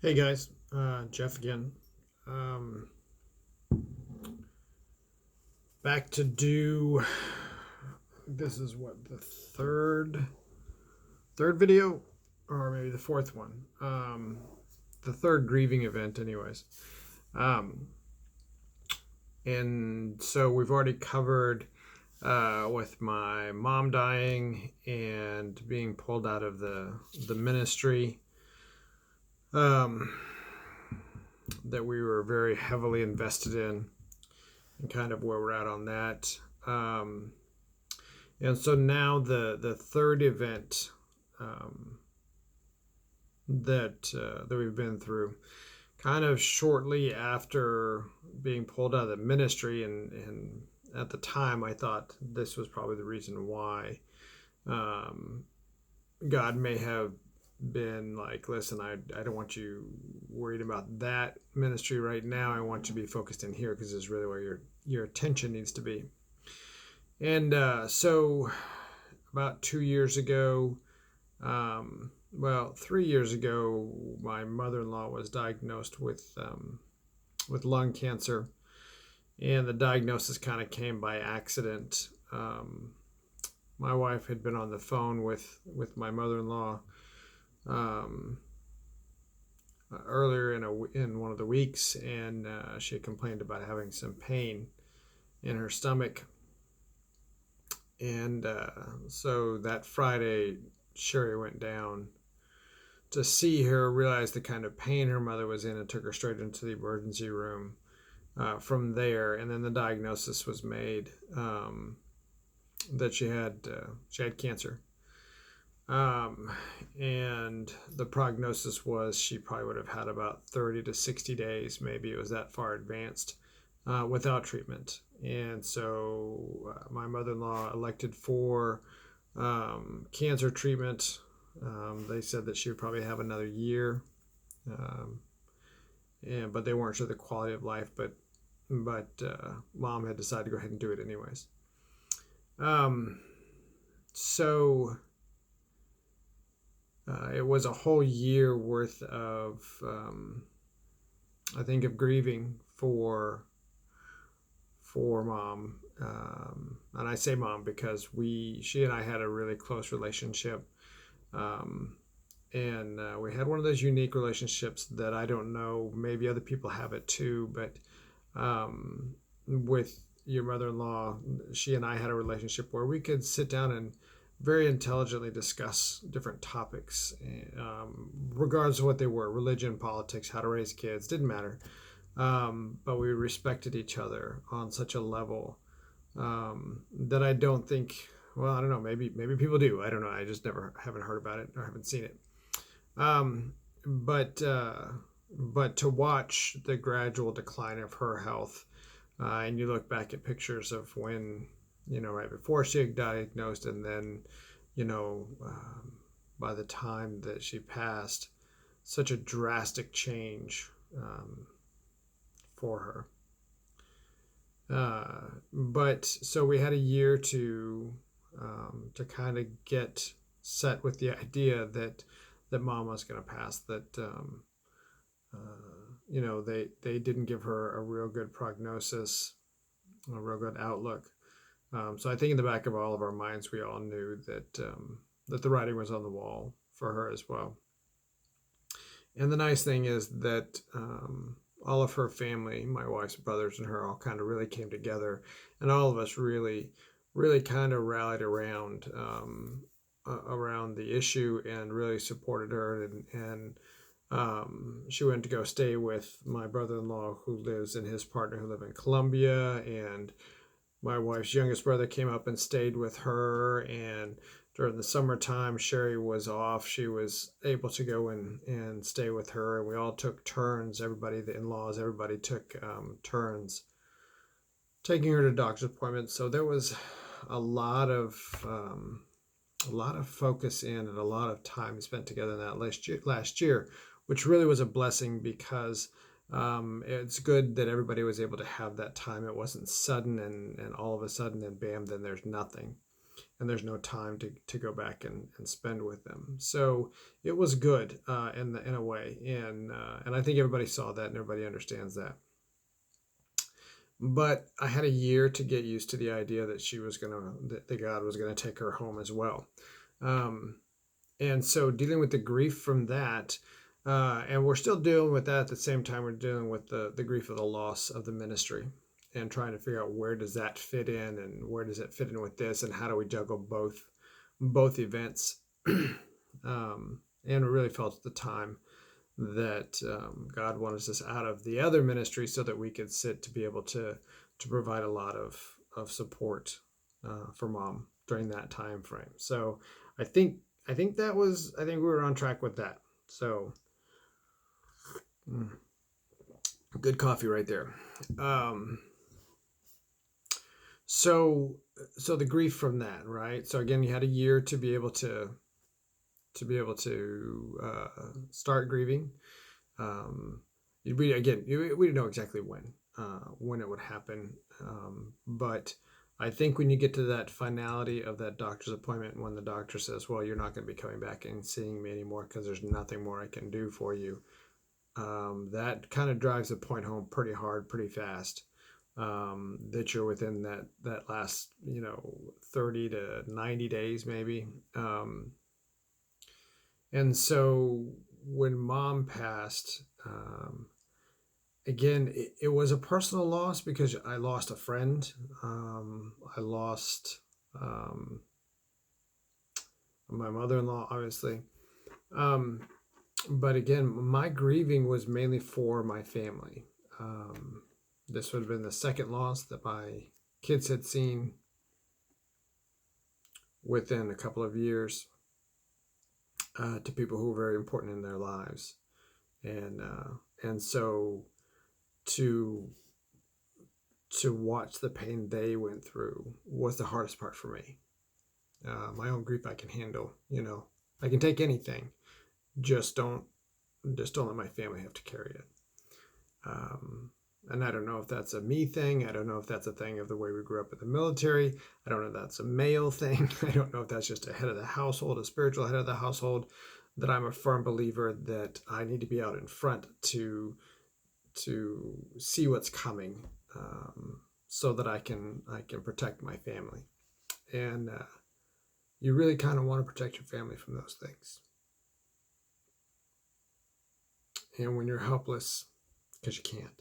Hey guys, Jeff again. Um, Back to do. This is what the third video, or maybe the fourth one. The third grieving event, anyways. Um, and so we've already covered with my mom dying and being pulled out of the ministry. Um, that we were very heavily invested in, and kind of where we're at on that. Um, and so now the third event um, that we've been through, kind of shortly after being pulled out of the ministry, and at the time I thought this was probably the reason why um, God may have been like, listen, I don't want you worried about that ministry right now. I want you to be focused in here because it's really where your attention needs to be. And so about 2 years ago, well, 3 years ago, my mother-in-law was diagnosed with lung cancer, and the diagnosis kind of came by accident. My wife had been on the phone with my mother-in-law um, earlier in one of the weeks, and she had complained about having some pain in her stomach. And so that Friday, Sherry went down to see her, realized the kind of pain her mother was in, and took her straight into the emergency room from there. And then the diagnosis was made that she had cancer. And the prognosis was she probably would have had about 30 to 60 days, maybe it was that far advanced, without treatment. And so my mother-in-law elected for cancer treatment. They said that she would probably have another year, but they weren't sure the quality of life. But mom had decided to go ahead and do it anyways. So it was a whole year worth of, I think, of grieving for mom. And I say mom because she and I had a really close relationship. And we had one of those unique relationships that I don't know, maybe other people have it too, but with your mother-in-law, she and I had a relationship where we could sit down and very intelligently discuss different topics, regardless of what they were: religion, politics, how to raise kids, didn't matter. But we respected each other on such a level that I don't think, well, I don't know, maybe people do. I don't know. I just haven't heard about it or haven't seen it. But to watch the gradual decline of her health, and you look back at pictures of when, right before she got diagnosed, and then, by the time that she passed, such a drastic change for her. But so we had a year to kind of get set with the idea that mom was going to pass. That they didn't give her a real good prognosis, a real good outlook. So I think in the back of all of our minds, we all knew that the writing was on the wall for her as well. And the nice thing is that all of her family, my wife's brothers and her, all kind of really came together, and all of us really kind of rallied around the issue and really supported her. And she went to go stay with my brother-in-law, who lives, and his partner, who live in Colombia, and my wife's youngest brother came up and stayed with her. And during the summertime, Sherry was off. She was able to go and stay with her, and we all took turns. Everybody, the in-laws, everybody took turns taking her to doctor's appointments. So there was a lot of focus in, and a lot of time spent together in that last year, which really was a blessing, because it's good that everybody was able to have that time. It wasn't sudden and all of a sudden, and bam, then there's nothing. and there's no time to go back and spend with them. So it was good in a way, and I think everybody saw that and everybody understands that. But I had a year to get used to the idea that that God was gonna take her home as well. Um, and so dealing with the grief from that, and we're still dealing with that at the same time we're dealing with the grief of the loss of the ministry and trying to figure out where does that fit in and where does it fit in with this and how do we juggle both events. And we really felt at the time that God wanted us out of the other ministry so that we could sit to be able to provide a lot of support for mom during that time frame. So I think I think we were on track with that. So good coffee right there. Um, so so the grief from that, right? So again, you had a year to be able to start grieving. Um, we didn't know exactly when it would happen, but I think when you get to that finality of that doctor's appointment, when the doctor says, "Well, you're not going to be coming back and seeing me anymore because there's nothing more I can do for you," that kind of drives the point home pretty hard, pretty fast. That you're within that last 30 to 90 days maybe. And so when mom passed, again, it was a personal loss because I lost a friend. I lost my mother-in-law, obviously. Um, but again, my grieving was mainly for my family. This would have been the second loss that my kids had seen within a couple of years to people who were very important in their lives, and so to watch the pain they went through was the hardest part for me. My own grief I can handle, I can take anything. Just don't let my family have to carry it. And I don't know if that's a me thing. I don't know if that's a thing of the way we grew up in the military. I don't know if that's a male thing. I don't know if that's just a head of the household, a spiritual head of the household, that I'm a firm believer that I need to be out in front to see what's coming, so that I can protect my family. And you really kind of want to protect your family from those things. And when you're helpless, because you can't.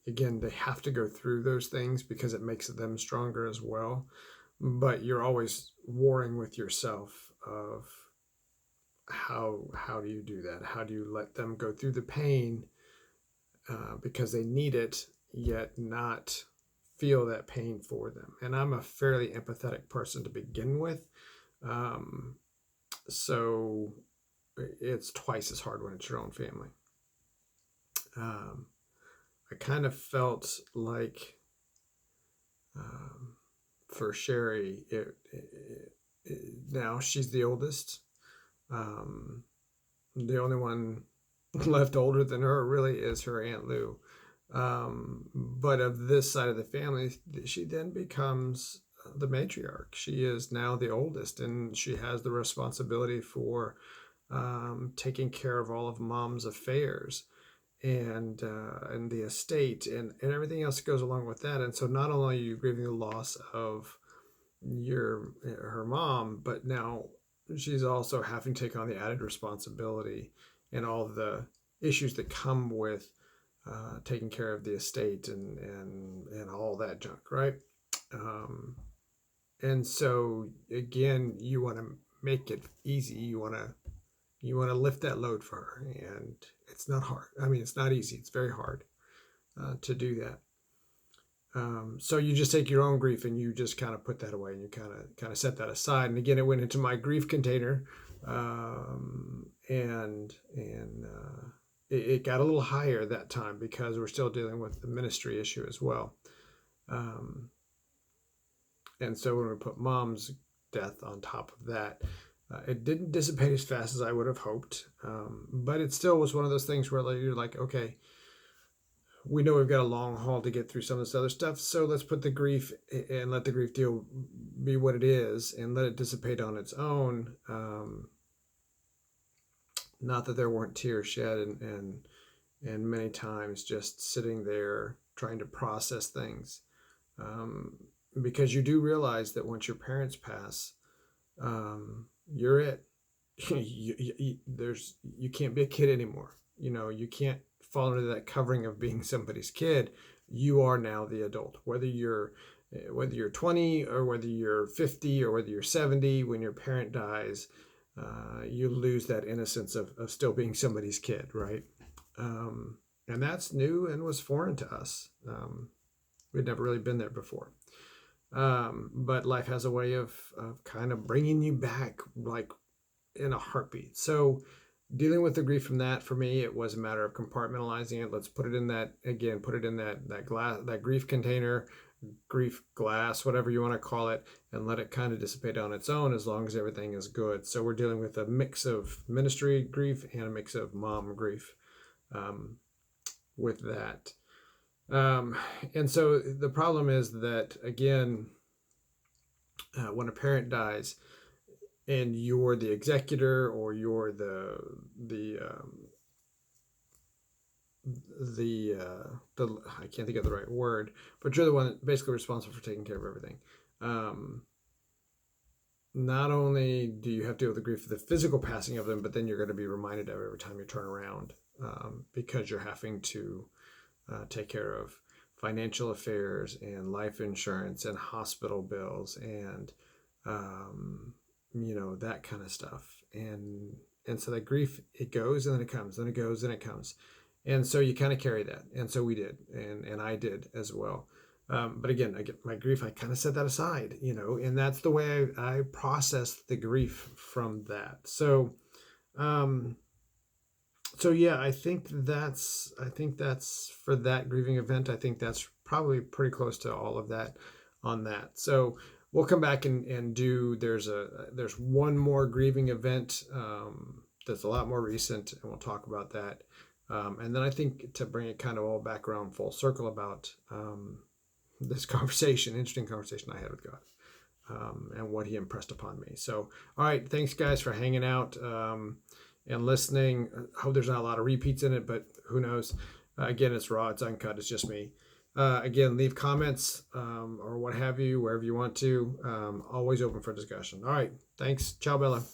Again, they have to go through those things because it makes them stronger as well. But you're always warring with yourself of how do you do that? How do you let them go through the pain because they need it, yet not feel that pain for them? And I'm a fairly empathetic person to begin with. So it's twice as hard when it's your own family. I kind of felt like for Sherry, now she's the oldest. The only one left older than her really is her Aunt Lou. But of this side of the family, she then becomes the matriarch. She is now the oldest, and she has the responsibility for taking care of all of mom's affairs and the estate and everything else that goes along with that. And so not only are you grieving the loss of her mom, but now she's also having to take on the added responsibility and all the issues that come with taking care of the estate and all that junk, right? And so again, you want to make it easy. You want to lift that load for her, and it's not hard. I mean, it's not easy. It's very hard to do that. So you just take your own grief and you just kind of put that away and you kind of set that aside. And again, it went into my grief container, and it got a little higher that time because we're still dealing with the ministry issue as well. And so when we put mom's death on top of that, it didn't dissipate as fast as I would have hoped, but it still was one of those things where you're like, okay, we know we've got a long haul to get through some of this other stuff. So let's put the grief and let the grief deal be what it is and let it dissipate on its own. Not that there weren't tears shed and many times just sitting there trying to process things. Because you do realize that once your parents pass, you're it. You can't be a kid anymore. You can't fall under that covering of being somebody's kid. You are now the adult. Whether you're 20 or whether you're 50 or whether you're 70, when your parent dies, you lose that innocence of still being somebody's kid, right? And that's new and was foreign to us. We'd never really been there before. But life has a way of kind of bringing you back like in a heartbeat. So dealing with the grief from that, for me, it was a matter of compartmentalizing it. Let's put it in that glass, that grief container, grief glass, whatever you want to call it, and let it kind of dissipate on its own as long as everything is good. So we're dealing with a mix of ministry grief and a mix of mom grief with that. And so the problem is that, again, when a parent dies and you're the executor or you're the I can't think of the right word, but you're the one basically responsible for taking care of everything. Not only do you have to deal with the grief of the physical passing of them, but then you're going to be reminded of it every time you turn around, because you're having to take care of financial affairs and life insurance and hospital bills and that kind of stuff. And so that grief, it goes and then it comes, then it goes and it comes. And so you kind of carry that. And so we did, and I did as well. But again, I get my grief, I kind of set that aside, and that's the way I processed the grief from that. So yeah, I think that's for that grieving event. I think that's probably pretty close to all of that on that. So we'll come back and do, there's one more grieving event that's a lot more recent, and we'll talk about that. And then I think to bring it kind of all back around full circle about this interesting conversation I had with God, and what he impressed upon me. So, all right, thanks guys for hanging out and listening. I hope there's not a lot of repeats in it, but who knows? Again, it's raw, it's uncut, it's just me. Again, leave comments or what have you, wherever you want to. Always open for discussion. All right, thanks. Ciao, Bella.